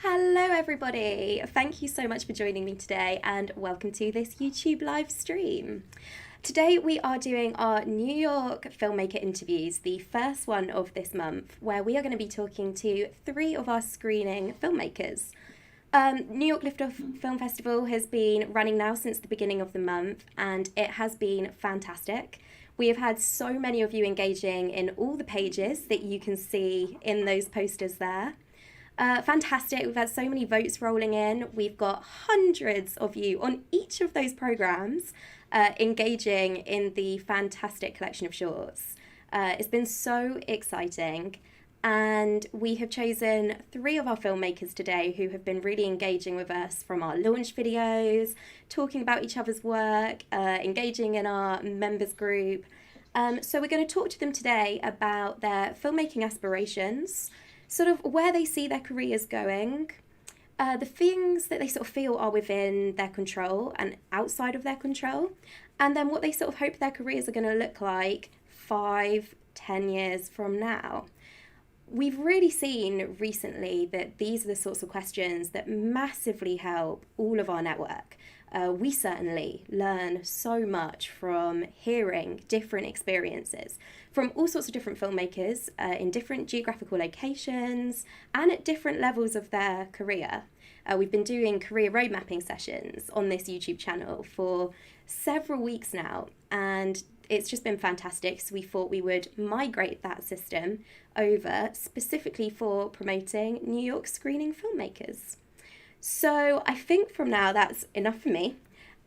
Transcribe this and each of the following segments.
Hello, everybody. Thank you so much for joining me today and welcome to this YouTube live stream. Today, we are doing our New York filmmaker interviews, the first one of this month, where we are going to be talking to three of our screening filmmakers. New York Liftoff Film Festival has been running now since the beginning of the month, and it has been fantastic. We have had so many of you engaging in all the pages that you can see in those posters there. Fantastic. We've had so many votes rolling in. We've got hundreds of you on each of those programs engaging in the fantastic collection of shorts. It's been so exciting. And we have chosen three of our filmmakers today who have been really engaging with us from our launch videos, talking about each other's work, engaging in our members group. So we're going to talk to them today about their filmmaking aspirations, sort of where they see their careers going, the things that they sort of feel are within their control and outside of their control, and then what they sort of hope their careers are going to look like 5-10 years from now. We've really seen recently that these are the sorts of questions that massively help all of our network. We certainly learn so much from hearing different experiences from all sorts of different filmmakers in different geographical locations and at different levels of their career. We've been doing career road mapping sessions on this YouTube channel for several weeks now, and it's just been fantastic. So we thought we would migrate that system over specifically for promoting New York screening filmmakers. So I think from now that's enough for me.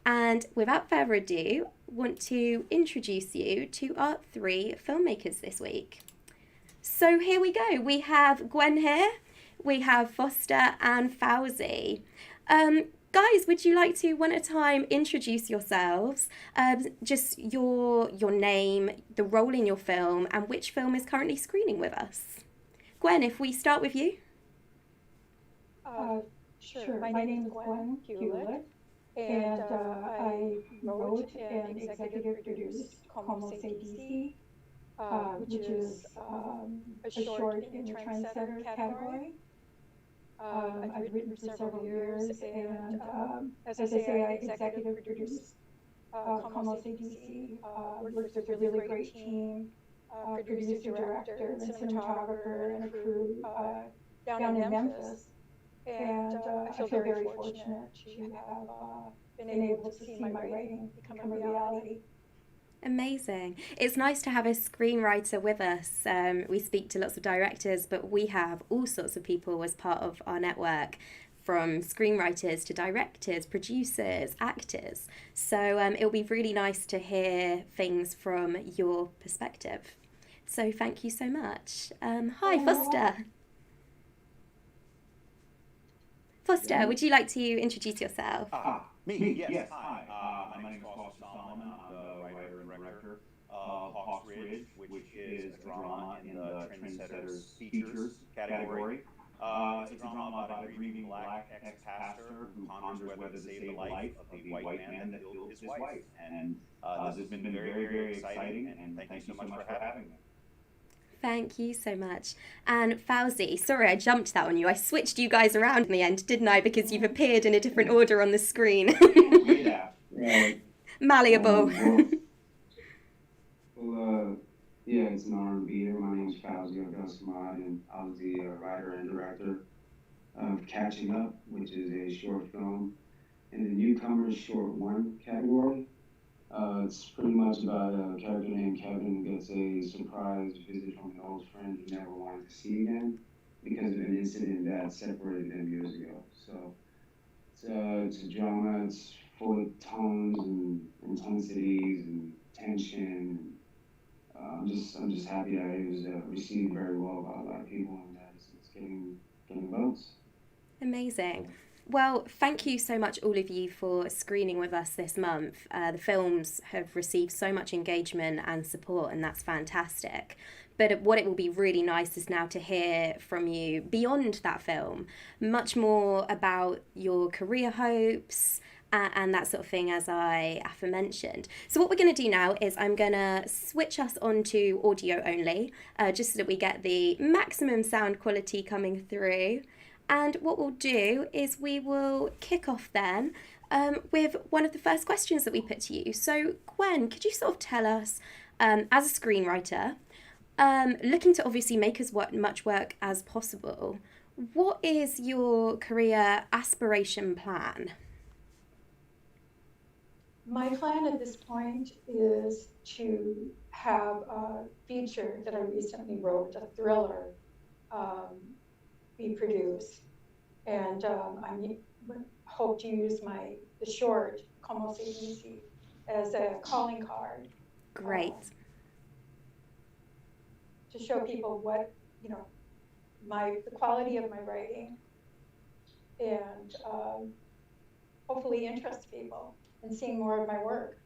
And without further ado, want to introduce you to our three filmmakers this week. So here we go. We have Gwen here, we have Foster and Fauzi. Guys, would you like to one at a time introduce yourselves, just your name, the role in your film, and which film is currently screening with us? Gwen, if we start with you. Sure. My name is Gwen Hewlett, and I wrote and executive produced Como Se Dice, which is a short in the trendsetter category. I've written for several years, and as I say, I executive produced Como Se Dice, worked with a really great team, producer, director, and cinematographer, and a crew down in Memphis. And I feel very fortunate to have been able to see my writing become a reality. Amazing. It's nice to have a screenwriter with us. We speak to lots of directors, but we have all sorts of people as part of our network, from screenwriters to directors, producers, actors. So it'll be really nice to hear things from your perspective. So thank you so much. Hi, Foster. Foster, would you like to introduce yourself? Me? Yes. Hi. My name is Foster Solomon. I'm the writer and director of Hawks Ridge, which is a drama in the Trendsetters Features category. It's a drama about a grieving black ex-pastor who ponders whether to save the life of the white man that killed his wife. And this has been very, very exciting, and thank you so much for having me. Thank you so much. And Fauzi, sorry I jumped that on you. I switched you guys around in the end, didn't I? Because you've appeared in a different order on the screen. Yeah, right. Malleable. Yeah, it's an honor to be here. My name is Fauzi Abdelsamad, and I was the writer and director of Catching Up, which is a short film in the Newcomers Short 1 category. It's pretty much about a character named Kevin who gets a surprise visit from an old friend he never wanted to see again because of an incident that separated them years ago. So it's a drama. It's full of tones and intensities and tension. I'm just happy that it was received very well by a lot of people and that it's getting votes. Amazing. Well, thank you so much, all of you, for screening with us this month. The films have received so much engagement and support, and that's fantastic. But what it will be really nice is now to hear from you beyond that film, much more about your career hopes and that sort of thing, as I aforementioned. So what we're going to do now is I'm going to switch us onto audio only, just so that we get the maximum sound quality coming through. And what we'll do is we will kick off then with one of the first questions that we put to you. So, Gwen, could you sort of tell us, as a screenwriter, looking to obviously make as much work as possible, what is your career aspiration plan? My plan at this point is to have a feature that I recently wrote, a thriller, be produced. And I hope to use the short, Como se dice, as a calling card. Great. To show people what, the quality of my writing, and hopefully interest people in seeing more of my work.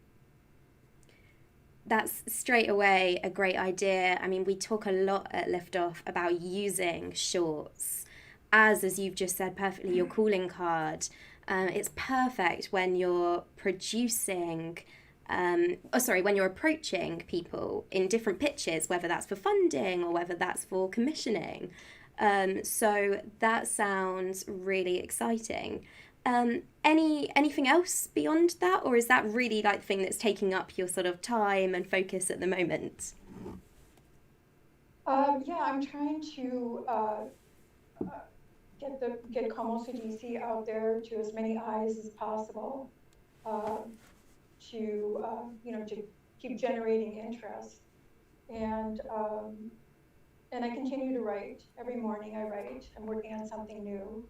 That's straight away a great idea. I mean, we talk a lot at Liftoff about using shorts as you've just said perfectly, your calling card. It's perfect when you're producing, when you're approaching people in different pitches, whether that's for funding or whether that's for commissioning. So that sounds really exciting. Anything else beyond that, or is that really like the thing that's taking up your sort of time and focus at the moment? Yeah, I'm trying to get Como se dice out there to as many eyes as possible, to keep generating interest, and I continue to write. Every morning I write. I'm working on something new.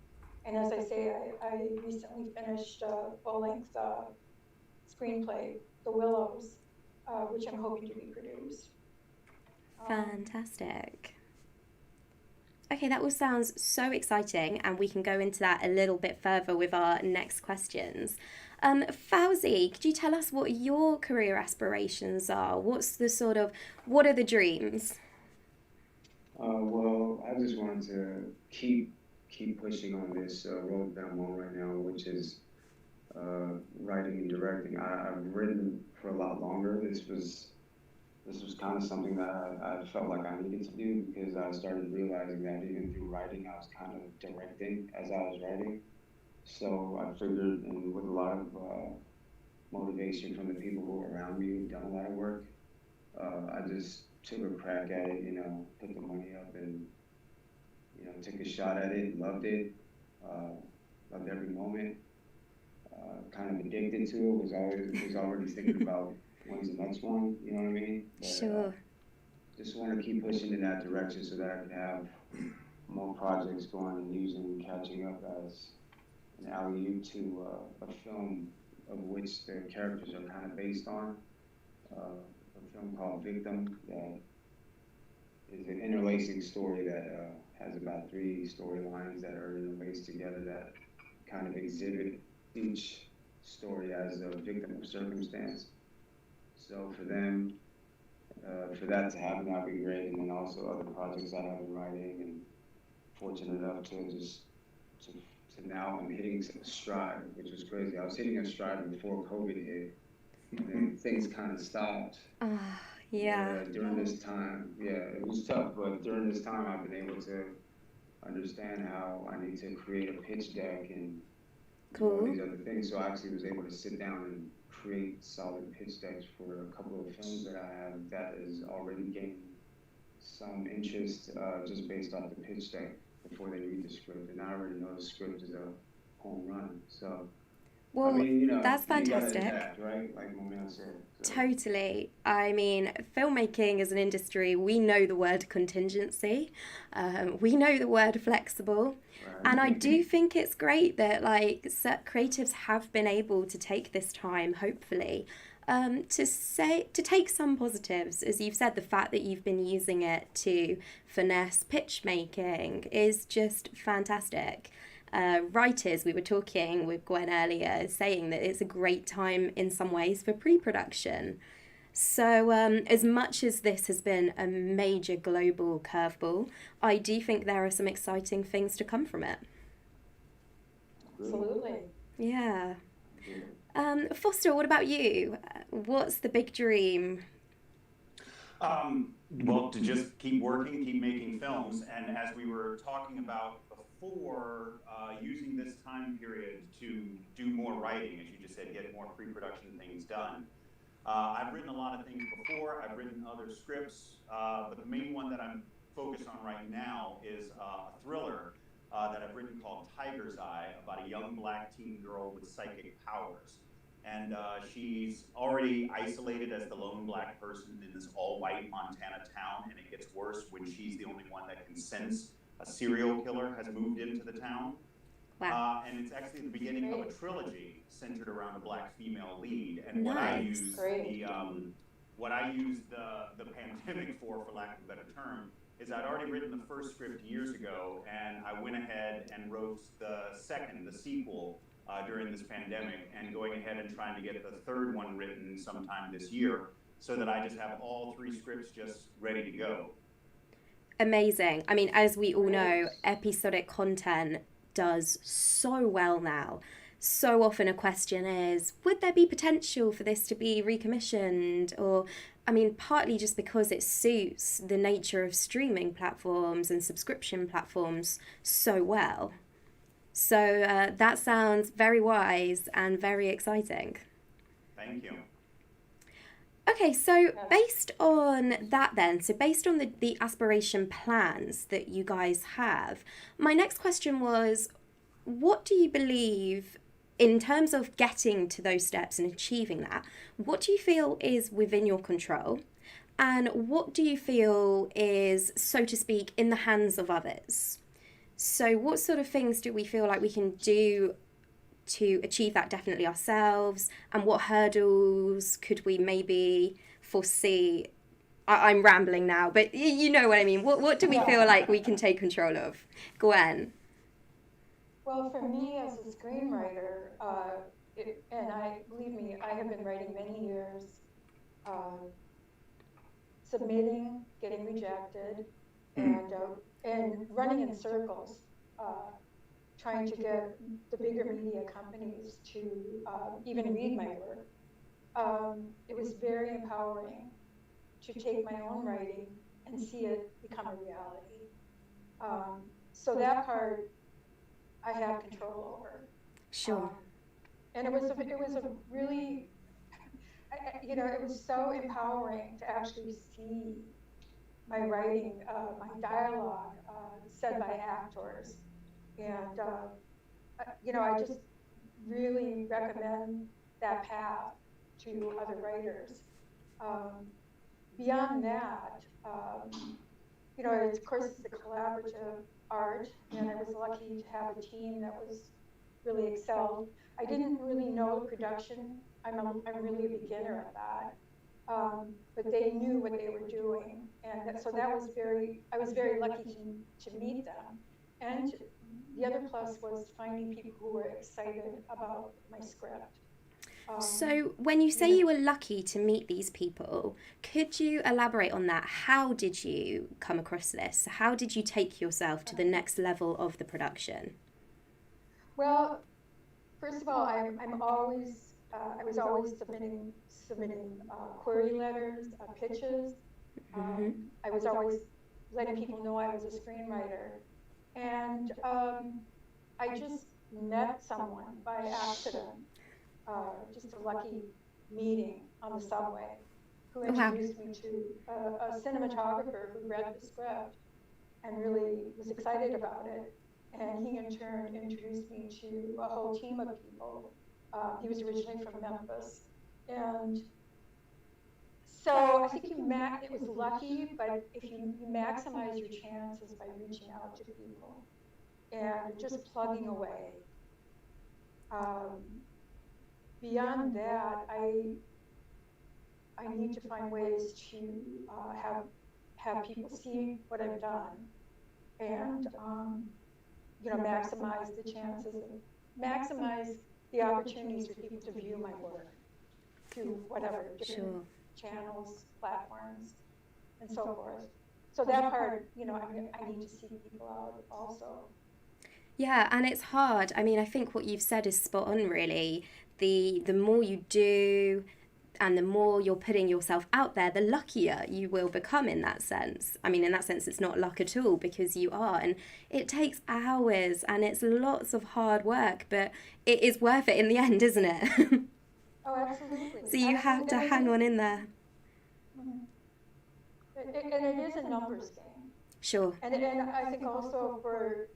And as I say, I recently finished a full-length screenplay, The Willows, which I'm hoping to be produced. Fantastic. Okay, that all sounds so exciting, and we can go into that a little bit further with our next questions. Fauzi, could you tell us what your career aspirations are? What are the dreams? Well, I just wanted to keep pushing on this road that I'm on right now, which is writing and directing. I've written for a lot longer. This was kind of something that I felt like I needed to do, because I started realizing that even through writing, I was kind of directing as I was writing. So I figured, and with a lot of motivation from the people who were around me who've done a lot of work, I just took a crack at it, put the money up and, took a shot at it, loved it, loved every moment, kind of addicted to it, was already thinking about when's the next one, you know what I mean? But, sure. Just want to keep pushing in that direction so that I can have more projects going and using and catching up as an alley-oop to a film of which the characters are kind of based on. A film called Victim that is an interlacing story that has about 3 storylines that are interlaced together that kind of exhibit each story as a victim of circumstance. So for them, for that to happen, that'd be great. And then also other projects I have been writing, and fortunate enough to now I'm hitting a stride, which was crazy. I was hitting a stride before COVID hit, and then things kind of stopped. Yeah. During this time, it was tough, but during this time I've been able to understand how I need to create a pitch deck and do all these other things. So I actually was able to sit down and create solid pitch decks for a couple of films that I have that is already gaining some interest just based off the pitch deck before they read the script. And I already know the script is a home run. So, well, I mean, that's fantastic. You gotta adapt, right? Like Momia said. So. Totally. I mean, filmmaking as an industry, we know the word contingency. We know the word flexible. Right. And I do think it's great that creatives have been able to take this time, hopefully, to take some positives. As you've said, the fact that you've been using it to finesse pitch making is just fantastic. Writers, we were talking with Gwen earlier, saying that it's a great time in some ways for pre-production. So as much as this has been a major global curveball, I do think there are some exciting things to come from it. Absolutely. Yeah. Foster, what about you? What's the big dream? Well, to just keep working, keep making films. And as we were talking about before, using this time period to do more writing, as you just said, get more pre-production things done. I've written a lot of things before. I've written other scripts, but the main one that I'm focused on right now is a thriller that I've written called Tiger's Eye, about a young black teen girl with psychic powers. And she's already isolated as the lone black person in this all-white Montana town, and it gets worse when she's the only one that can sense a serial killer has moved into the town. Wow. And it's actually the beginning of a trilogy centered around a black female lead. And Nice. what I used the pandemic for lack of a better term, is I'd already written the first script years ago, and I went ahead and wrote the sequel, during this pandemic, and going ahead and trying to get the third one written sometime this year, so that I just have all 3 scripts just ready to go. Amazing. I mean, as we all know, episodic content does so well now. So often a question is, would there be potential for this to be recommissioned? Or, I mean, partly just because it suits the nature of streaming platforms and subscription platforms so well. So that sounds very wise and very exciting. Thank you. Okay, so based on that then, so based on the aspiration plans that you guys have, my next question was, what do you believe in terms of getting to those steps and achieving that? What do you feel is within your control? And what do you feel is, so to speak, in the hands of others? So what sort of things do we feel like we can do to achieve that definitely ourselves? And what hurdles could we maybe foresee? I'm rambling now, but you know what I mean. What do we feel like we can take control of? Gwen? Well, for me as a screenwriter, believe me, I have been writing many years, submitting, getting rejected, and running in circles, trying to get the bigger media companies to even read my work. It was very empowering to take my own writing and see it become a reality. So that part I have control over. Sure. And it was a really, it was so empowering to actually see my writing, my dialogue said by actors. And, I just really recommend that path to other writers. Beyond that, of course, it's a collaborative art, and I was lucky to have a team that was really excelled. I didn't really know production. I'm really a beginner at that. But they knew what they were doing, and so I was very lucky to meet them. And the other plus was finding people who were excited about my script. So when you say you were lucky to meet these people, could you elaborate on that? How did you come across this? How did you take yourself to the next level of the production? Well, first of all, I was always submitting query letters, pitches. I was always letting people know I was a screenwriter. And I just met someone by accident, just a lucky meeting on the subway, who introduced me to a cinematographer who read the script and really was excited about it. And he in turn introduced me to a whole team of people. He was originally from Memphis. And so I think it was lucky, but if you maximize your chances by reaching out to people and just plugging away. Beyond that, I need to find ways to have people see what I've done, and maximize the chances and maximize the opportunities for people to view my work through whatever different channels, platforms, and so forth. So that part, I need to see people out also. Yeah, and it's hard. I mean, I think what you've said is spot on, really. The more you do, and the more you're putting yourself out there, the luckier you will become in that sense. I mean, in that sense, it's not luck at all, because you are. And it takes hours and it's lots of hard work, but it is worth it in the end, isn't it? Oh, absolutely. So you have to hang on in there. And it is a numbers game. Sure. And I think also for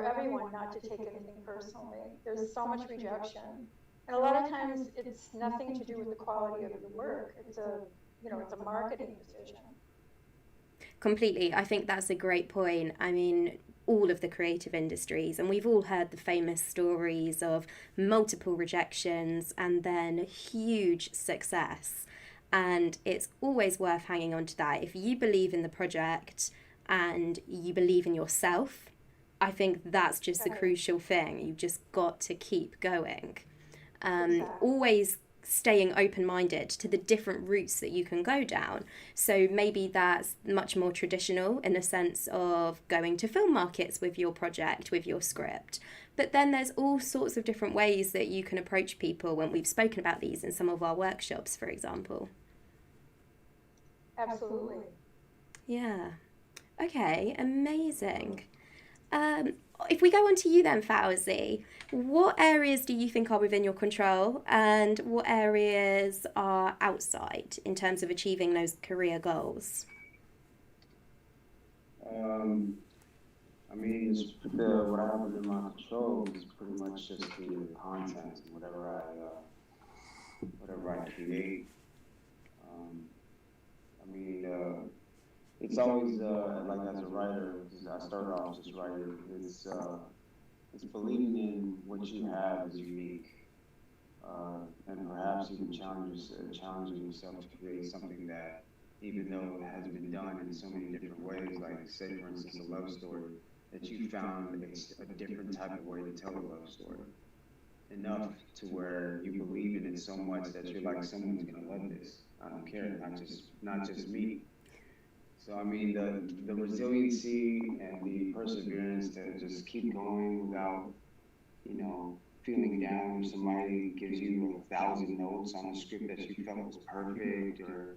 everyone not to take anything personally. There's so much rejection. And a lot of times it's nothing to do with the quality of the work. It's a marketing decision. Completely. I think that's a great point. I mean, all of the creative industries, and we've all heard the famous stories of multiple rejections and then huge success. And it's always worth hanging on to that. If you believe in the project and you believe in yourself, I think that's just the crucial thing. You've just got to keep going. Always staying open-minded to the different routes that you can go down. So maybe that's much more traditional in the sense of going to film markets with your project, with your script. But then there's all sorts of different ways that you can approach people, when we've spoken about these in some of our workshops, for example. Absolutely. Yeah. Okay, amazing. If we go on to you then, Fauzi, what areas do you think are within your control and what areas are outside in terms of achieving those career goals? I mean, what I have within my control is pretty much just the content, whatever I create. It's always like as a writer, I started off just writer. It's believing in what you have is unique, and perhaps even challenging yourself to create something that, even though it has been done in so many different ways, like say for instance a love story, that you found a different type of way to tell a love story, enough to where you believe in it so much that you're like, someone's gonna love this. I don't care, not just me. So I mean, the resiliency and the perseverance to just keep going without, feeling down if somebody gives you 1,000 notes on a script that you felt was perfect, or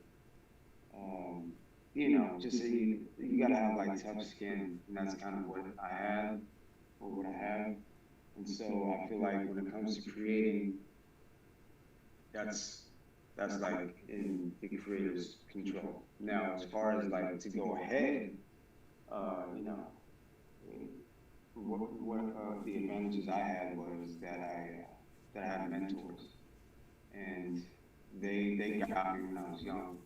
just you gotta have like tough skin, and that's kind of what I have, or what I have. And so I feel like when it comes to creating, that's like in the creator's control. Now, as far as like to go ahead, what the advantages I had was that I had mentors, and they got me when I was young,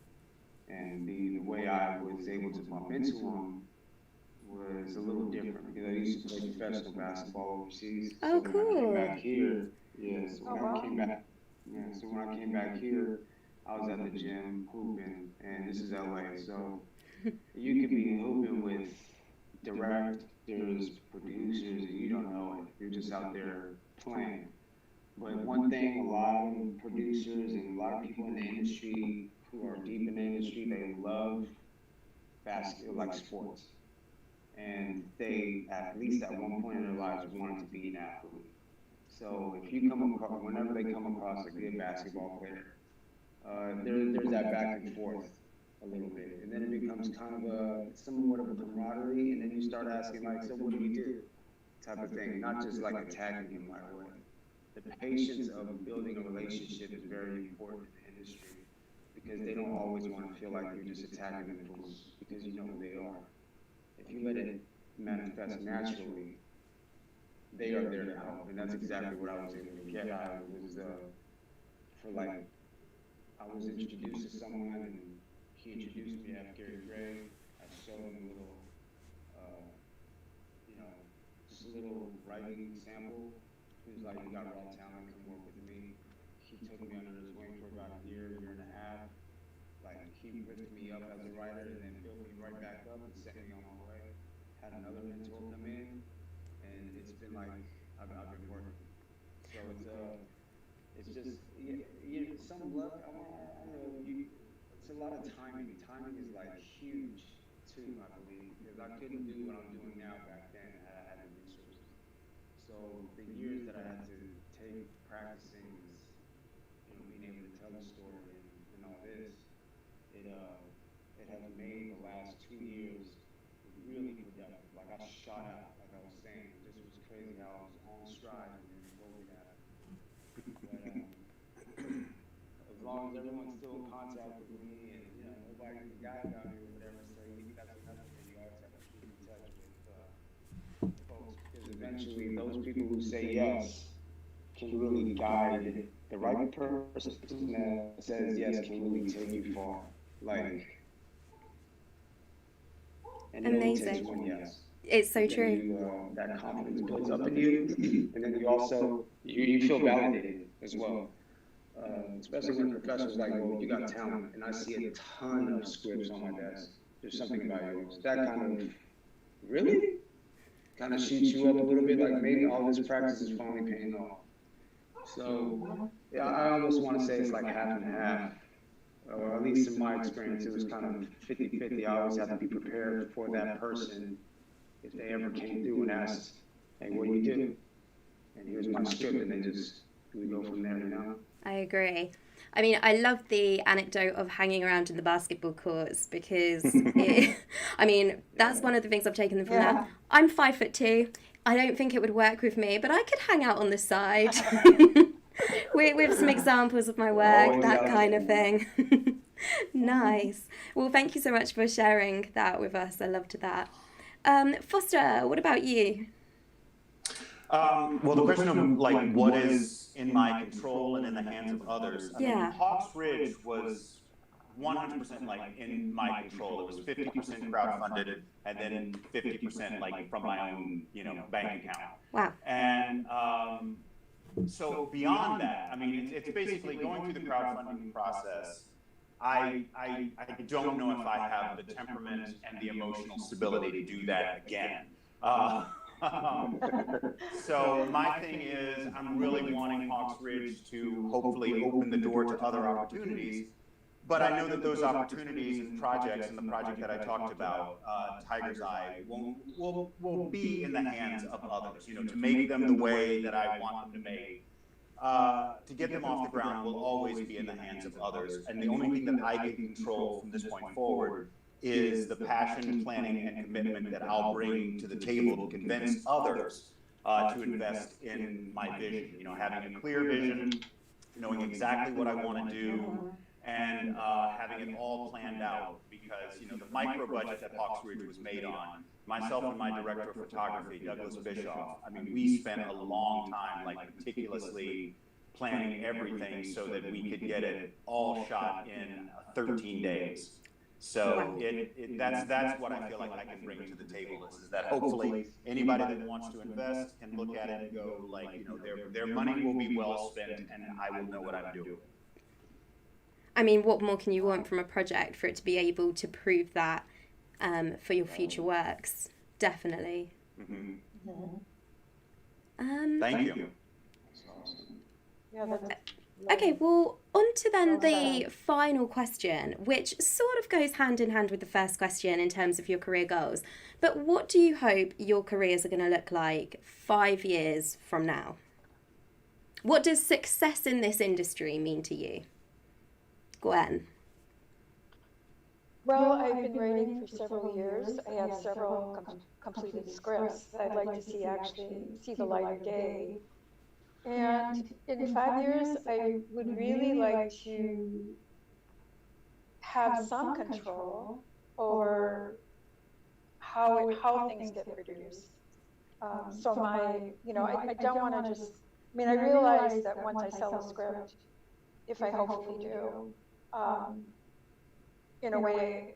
and the way I was able to bump into them was a little different, because I used to play professional basketball overseas. Oh, so cool. When I came back here, so when I came back here, I was at the gym hooping, and this is LA, so you could be hooping with directors, producers, and you don't know it. You're just out there playing. But one thing, a lot of producers and a lot of people in the industry who are deep in the industry, they love basketball, like sports. And they, at least at one point in their lives, wanted to be an athlete. So if you come across, whenever they come across a good basketball player, there's that back and forth a little bit, and then it becomes kind of somewhat of a camaraderie, and then you start asking like, so what do you do, type of thing, not just like attacking him right away. The patience of building a relationship is very important in the industry, because they don't always want to feel like you're just attacking them because you know who they are. If you let it manifest naturally, they are there to help, and that's exactly what I was able to get. I was introduced to someone, and he introduced me to Gary Gray. I showed him a little, just a little writing sample. He was like, "You got raw talent, come work with me." He took me under his wing for about a year and a half. Like, he lifted me up as a writer and then built me right back up and sent me on my way. Had another mentor come in, and it's been like I've been working. So it's just some luck. I don't know. It's a lot of timing. Timing is like huge too, I believe, because I couldn't do what I'm doing now back then had I had the resources. So the years that I had to take practicing is, being able to tell cousin story and all this, it has made the last 2 years really productive. Like I shot out, like I was saying, it just was crazy how I was on stride and then COVID happened. But as long as everyone's still in contact with me and nobody forgot about me or whatever, so even if that's another thing, you always have to keep in touch with folks, because eventually those people who say yes can really guide the right person that says yes can really take you far. Like, and it only takes one yes. It's so Then true. you, that confidence builds up in you, and then you also you feel validated as well. Especially when professors like, well, you got talent, and I see a ton of scripts on my desk. There's something about yours. That kind of really kind of shoots you up a little bit. Like maybe all this practice is finally paying off. So yeah, I almost want to say it's like half and half. Or at least in my experience, it was kind of 50-50. I always have to be prepared for that person if they ever came through and asked, hey, what do you do? And here's my script, and they just, we go from there, I agree. I mean, I love the anecdote of hanging around in the basketball courts because, that's one of the things I've taken from that. I'm 5'2". I don't think it would work with me, but I could hang out on the side. with some examples of my work, that kind of thing. Nice. Well, thank you so much for sharing that with us. I loved that. Foster, what about you? Well, the question of like what is in my control and in the hands of others. I mean, Hawks Ridge was 100% like in my control. It was 50% crowdfunded and then 50% like from my own, bank account. Wow. And so beyond that, I mean, it's basically going through the crowdfunding process. I don't know if I have the temperament and the emotional stability to do that again. So my thing is, I'm really wanting Hawks Ridge to hopefully open the door to other opportunities. But I know that those opportunities and projects, and the project that I talked about, Tiger's Eye, will be in the hands of others. To make them the way that I want them to make. To get them off the ground will always be in the hands of others. And the only thing that I can control from this point forward is the passion, planning, and commitment that I'll bring to the table to convince others to invest in my vision. Having a clear vision, knowing exactly what I want to do, and having it all planned out. Because the micro budget that Hawks Ridge was made on, myself and my director of photography, Douglas Bischoff, I mean, we spent a long time like meticulously planning everything so that we could get it all shot in 13 days. So that's what I feel like I can bring to the table is that hopefully anybody that wants to invest can look at it and go like, their money will be well spent and I will know what I'm doing. I mean, what more can you want from a project for it to be able to prove that for your future works? Definitely. Mm-hmm. Thank you. Yeah, that's Okay, well, on to then the final question, which sort of goes hand in hand with the first question in terms of your career goals. But what do you hope your careers are going to look like 5 years from now? What does success in this industry mean to you? Gwen? Well, I've been writing for several years. I have several completed scripts that I'd like to see actually see the light of day. And in 5 years, I would really like to have some control over how things get produced. So I don't want to just, I realize that once I sell a script, if I hopefully do, in a way,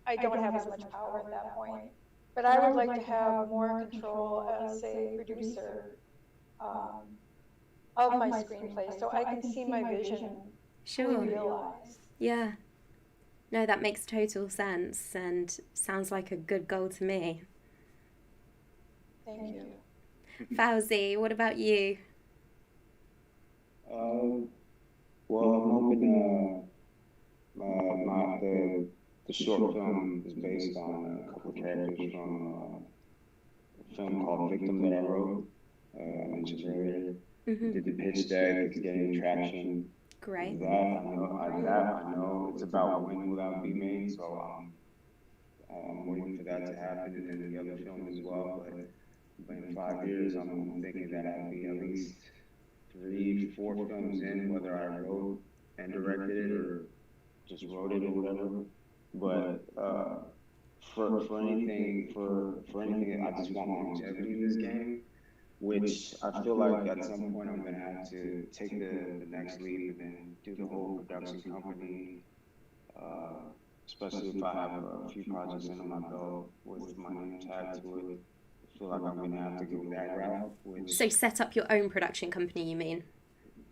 I don't have as much power at that point. But I would like to have more control as a producer of my screenplay, so I can see my vision realized. Yeah. No, that makes total sense and sounds like a good goal to me. Thank you. Fauzi, what about you? Well, I'm hoping the short film is based on a couple of characters from a film called Victim that I wrote. I mentioned earlier. Mm-hmm. Did the pitch deck, it's getting traction. Great. That I know it's about when will that be made. So I'm waiting for that to happen, and then the other film as well. But in 5 years, I'm thinking that I'll be at least 3, 4 films in, whether I wrote and directed it or just wrote it or whatever. But for anything, I just want longevity in this game, which I feel like at some point I'm gonna have to take the next leap and then do the whole production company. Especially if I have a few projects under my belt with my name tagged to it. I feel like I'm gonna have to go that route. So set up your own production company, you mean?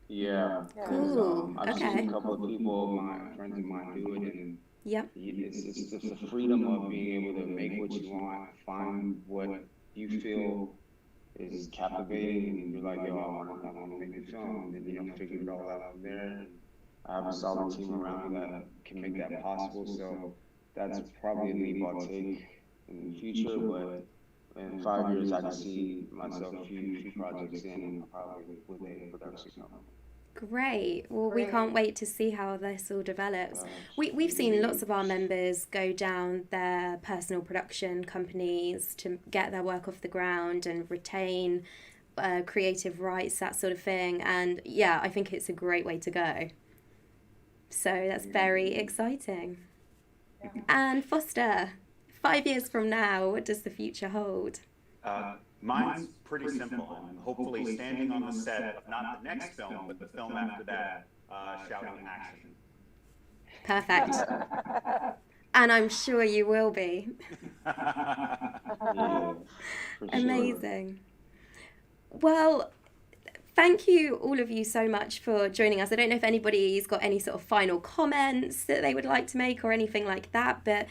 Yeah. Cool. I've Okay. seen a couple of people, my friends of mine, do it, and Yep. it's just the freedom of being able to make what you want, find what you feel is captivating, and you're like, yo, I want to make a film, and then figure it all out from there. And I have a solid team around me that can make that possible. So that's probably a leap I'll take in the future, but in 5 years I can see myself a few projects in, and probably with a production company. Great. Well, we can't wait to see how this all develops. We've seen lots of our members go down their personal production companies to get their work off the ground and retain creative rights, that sort of thing. And yeah, I think it's a great way to go. So that's very exciting. Yeah. And Foster, 5 years from now, what does the future hold? Mine's pretty simple. I'm hopefully standing on the set of not the next film, but the film after that, shouting action. Perfect. And I'm sure you will be. Yeah, for Amazing. Well, thank you, all of you, so much for joining us. I don't know if anybody's got any sort of final comments that they would like to make or anything like that, but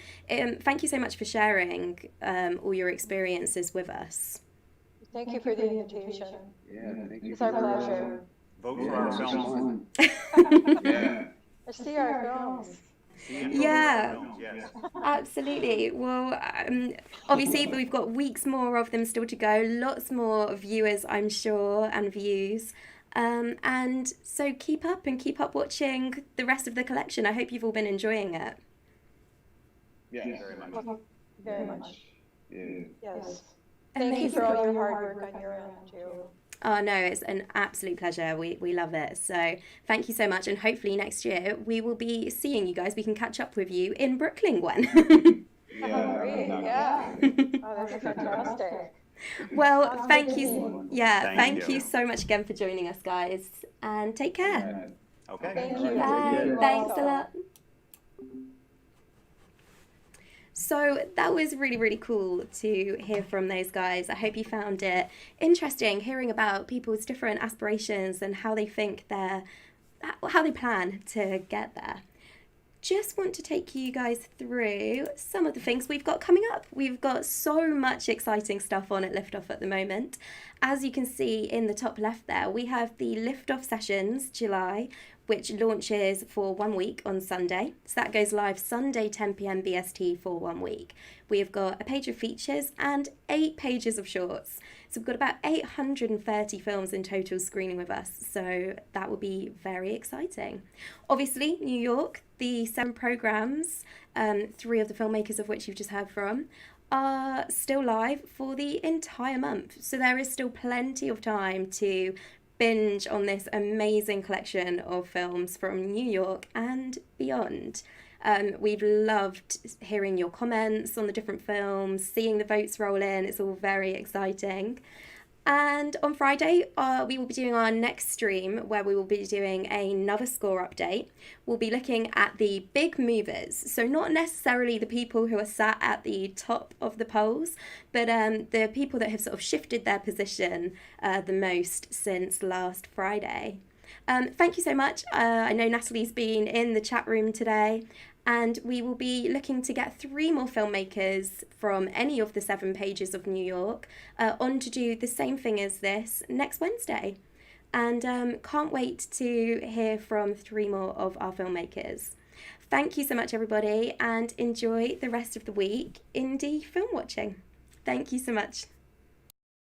thank you so much for sharing all your experiences with us. Thank you for the invitation. Yeah, thank you. It's our pleasure. Vote for our films. Yeah. See our films. Yeah. Films, yes. Absolutely. Well, obviously, we've got weeks more of them still to go, lots more viewers, I'm sure, and views. And so keep up watching the rest of the collection. I hope you've all been enjoying it. Yeah, very much. Very much. Yeah. Yes. Thank you for all your hard work on your end, too. Oh, no, it's an absolute pleasure. We love it. So thank you so much. And hopefully next year we will be seeing you guys. We can catch up with you in Brooklyn when. Yeah. Great. Yeah. Oh, that's fantastic. Well, thank you. Yeah, Thank thank you. you so much again for joining us, guys. And take care. Okay. Thank you. Bye. You're Thanks a welcome. lot. So that was really, really cool to hear from those guys. I hope you found it interesting hearing about people's different aspirations and how they think how they plan to get there. Just want to take you guys through some of the things we've got coming up. We've got so much exciting stuff on at Liftoff at the moment. As you can see in the top left there, we have the Liftoff Sessions July, which launches for 1 week on Sunday. So that goes live Sunday 10 p.m. BST for 1 week. We've got a page of features and 8 pages of shorts. So we've got about 830 films in total screening with us. So that will be very exciting. Obviously, New York, the 7 programs, 3 of the filmmakers of which you've just heard from, are still live for the entire month. So there is still plenty of time to binge on this amazing collection of films from New York and beyond. We've loved hearing your comments on the different films, seeing the votes roll in. It's all very exciting. And on Friday, we will be doing our next stream where we will be doing another score update. We'll be looking at the big movers. So not necessarily the people who are sat at the top of the polls, but the people that have sort of shifted their position the most since last Friday. Thank you so much. I know Natalie's been in the chat room today, and we will be looking to get 3 more filmmakers from any of the 7 pages of New York on to do the same thing as this next Wednesday. And can't wait to hear from 3 more of our filmmakers. Thank you so much, everybody, and enjoy the rest of the week indie film watching. Thank you so much.